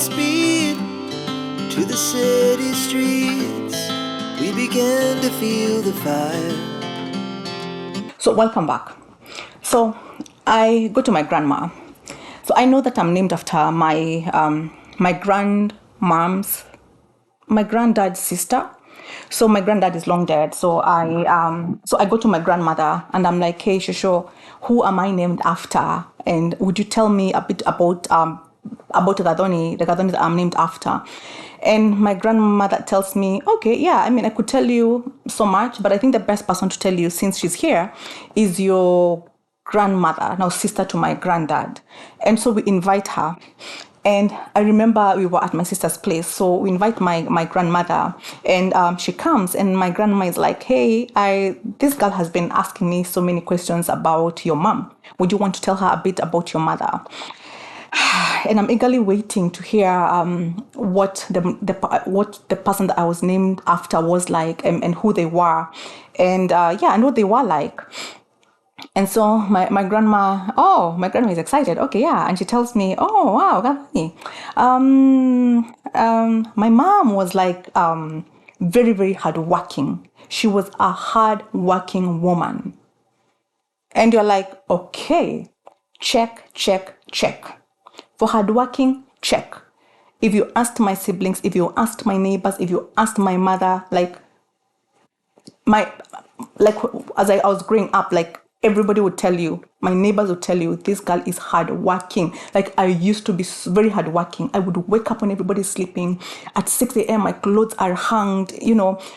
at speed to the city streets. We began to feel the fire. So welcome back. So I go to my grandma. So I know that I'm named after my grandmom's, my granddad's sister. So my granddad is long dead. So I go to my grandmother and I'm like, hey Shosho, who am I named after? And would you tell me a bit about Gadoni, the Gadoni that I'm named after? And my grandmother tells me, okay, yeah, I mean, I could tell you so much, but I think the best person to tell you, since she's here, is your grandmother, now sister to my granddad. And so we invite her. And I remember we were at my sister's place. So we invite my grandmother and she comes and my grandma is like, hey, this girl has been asking me so many questions about your mom. Would you want to tell her a bit about your mother? And I'm eagerly waiting to hear what the person that I was named after was like and who they were. And and what they were like. And so my grandma is excited. Okay, yeah. And she tells me, oh, wow, Gavani. My mom was like very, very hardworking. She was a hardworking woman. And you're like, okay, check, check, check. For hardworking, check. If you asked my siblings, if you asked my neighbors, if you asked my mother, as I was growing up, like everybody would tell you, my neighbors would tell you, this girl is hardworking. Like I used to be very hardworking. I would wake up when everybody's sleeping. At 6 a.m., my clothes are hung,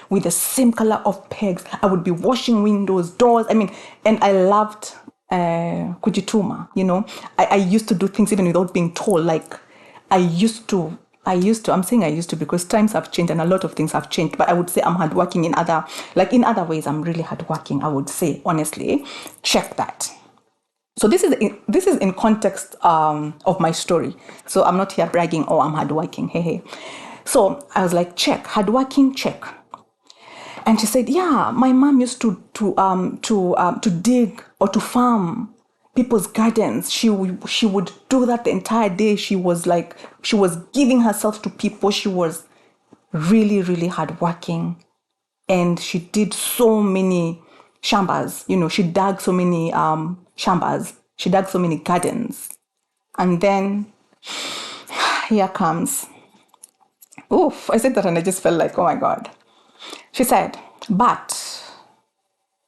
with the same color of pegs. I would be washing windows, doors. I mean, and I loved kujituma, I used to do things even without being told. Like I'm saying I used to because times have changed and a lot of things have changed, but I would say I'm hardworking in other ways. I'm really hardworking, I would say, honestly. Check that. So this is in context of my story. So I'm not here bragging, oh, I'm hardworking, hey. So I was like, check, hardworking, check. And she said, yeah, my mom used to dig or to farm people's gardens. She would do that the entire day. She was giving herself to people. She was really, really hardworking. And she did so many shambas. She dug so many shambas. She dug so many gardens. And then here comes, oof, I said that and I just felt like, oh my God. She said, but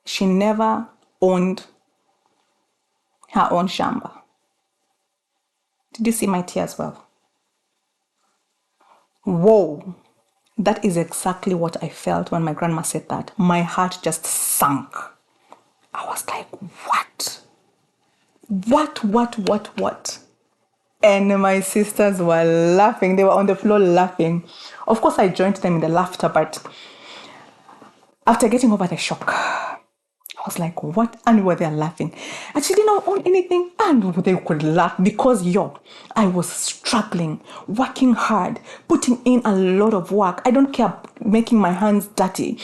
she never owned her own shamba. Did you see my tears? Well, whoa, that is exactly what I felt when my grandma said that. My heart just sunk. I was like, what? What? And my sisters were laughing. They were on the floor laughing. Of course, I joined them in the laughter, but after getting over the shock, I was like, what? And we were there laughing. And she did not own anything. And they could laugh because, I was struggling, working hard, putting in a lot of work. I don't care making my hands dirty.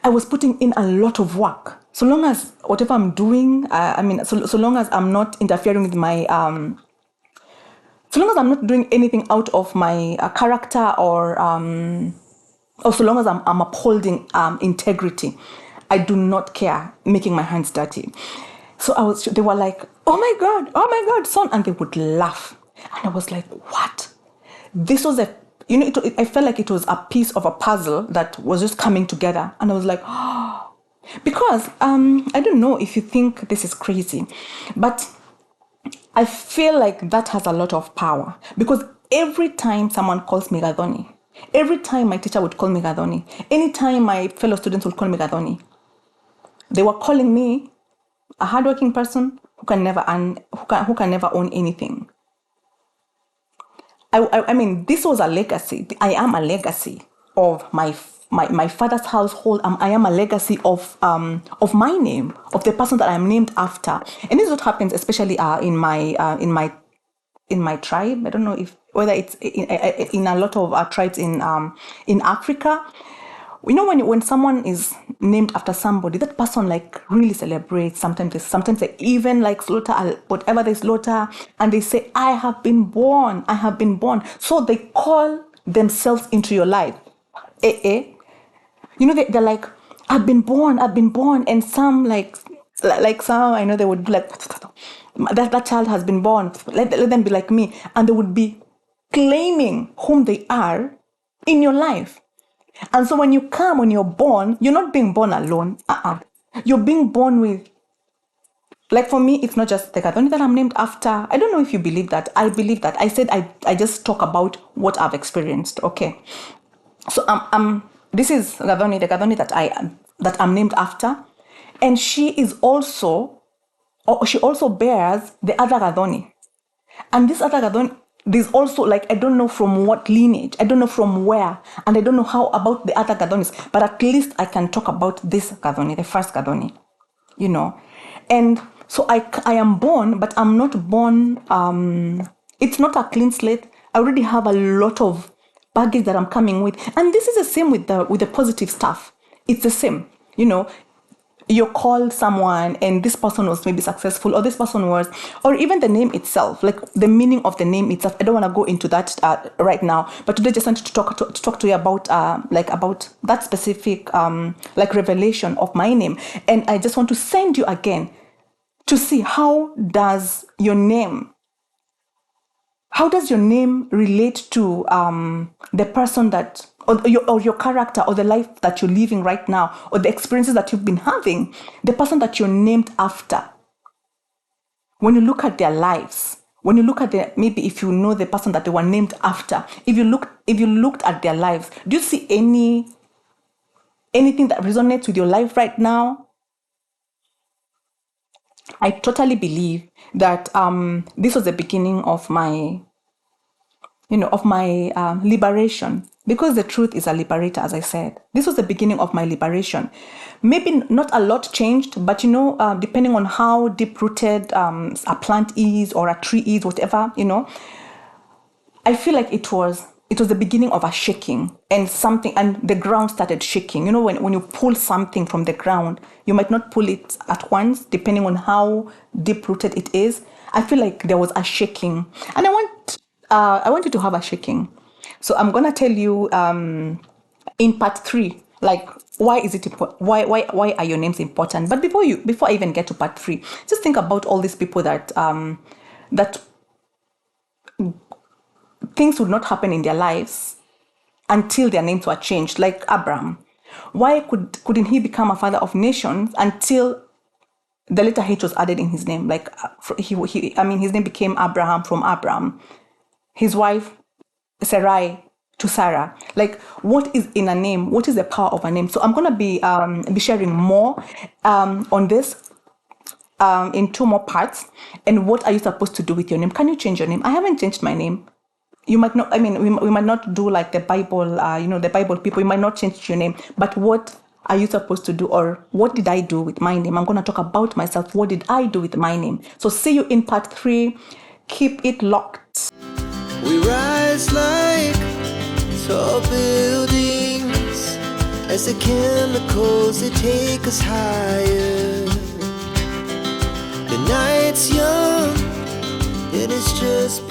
I was putting in a lot of work. So long as whatever I'm doing, so long as I'm not interfering with my, so long as I'm not doing anything out of my character or so long as I'm upholding integrity, I do not care making my hands dirty. So they were like, oh my God, son. And they would laugh. And I was like, what? This was I felt like it was a piece of a puzzle that was just coming together. And I was like, oh, because I don't know if you think this is crazy, but I feel like that has a lot of power because every time someone calls me Gadoni, every time my teacher would call me Gadoni, anytime my fellow students would call me Gadoni, they were calling me a hardworking person who can never own anything. I mean, this was a legacy. I am a legacy of my father's household. I am a legacy of my name, of the person that I'm named after. And this is what happens, especially in my tribe. I don't know whether it's in a lot of tribes in Africa. you know, when someone is named after somebody, that person like really celebrates. Sometimes they even like slaughter whatever they slaughter, and they say, I have been born, I have been born. So they call themselves into your life. You know, they're like, I've been born, and some like some, I know they would be like, that child has been born. Let them be like me, and they would be claiming whom they are in your life. And so when you're born, you're not being born alone. You're being born with, like for me, it's not just the Gathoni that I'm named after. I don't know if you believe that. I believe that. I said I just talk about what I've experienced. Okay. So this is Gathoni, the Gathoni that I'm named after. And she also bears the other Gathoni. And this other Gathoni, there's also like, I don't know from what lineage, I don't know from where, and I don't know how about the other Gadhonis, but at least I can talk about this Gathoni, the first Gathoni, you know. And so I am born, but I'm not born, it's not a clean slate. I already have a lot of baggage that I'm coming with. And this is the same with the positive stuff. It's the same, you know. You called someone and this person was maybe successful, or this person was, or even the name itself, like the meaning of the name itself. I don't want to go into that right now, but today I just wanted to talk to you about about that specific like revelation of my name. And I just want to send you again to see how does your name relate to the person that, or your character, or the life that you're living right now, or the experiences that you've been having, the person that you're named after. When you look at their lives, when you look at maybe if you know the person that they were named after, if you looked at their lives, do you see anything that resonates with your life right now? I totally believe that this was the beginning of my liberation, because the truth is a liberator, as I said. This was the beginning of my liberation. Maybe not a lot changed, but depending on how deep-rooted a plant is, or a tree is, whatever, I feel like it was the beginning of a shaking, and the ground started shaking. You know, when you pull something from the ground, you might not pull it at once, depending on how deep-rooted it is. I feel like there was a shaking, and I want you to have a shaking. So I'm gonna tell you in part 3, like why is it important? Why are your names important? But before I even get to part 3, just think about all these people that things would not happen in their lives until their names were changed. Like Abraham, why couldn't he become a father of nations until the letter H was added in his name? Like his name became Abraham from Abram. His wife Sarai to Sarah. Like, what is in a name? What is the power of a name? So I'm gonna be sharing more on this in 2 more parts. And what are you supposed to do with your name? Can you change your name? I haven't changed my name. You might not. I mean, we might not do like the Bible. The Bible people. You might not change your name. But what are you supposed to do, or what did I do with my name? I'm gonna talk about myself. What did I do with my name? So see you in part 3. Keep it locked. We rise like tall buildings as the chemicals, they take us higher. The night's young, and it's just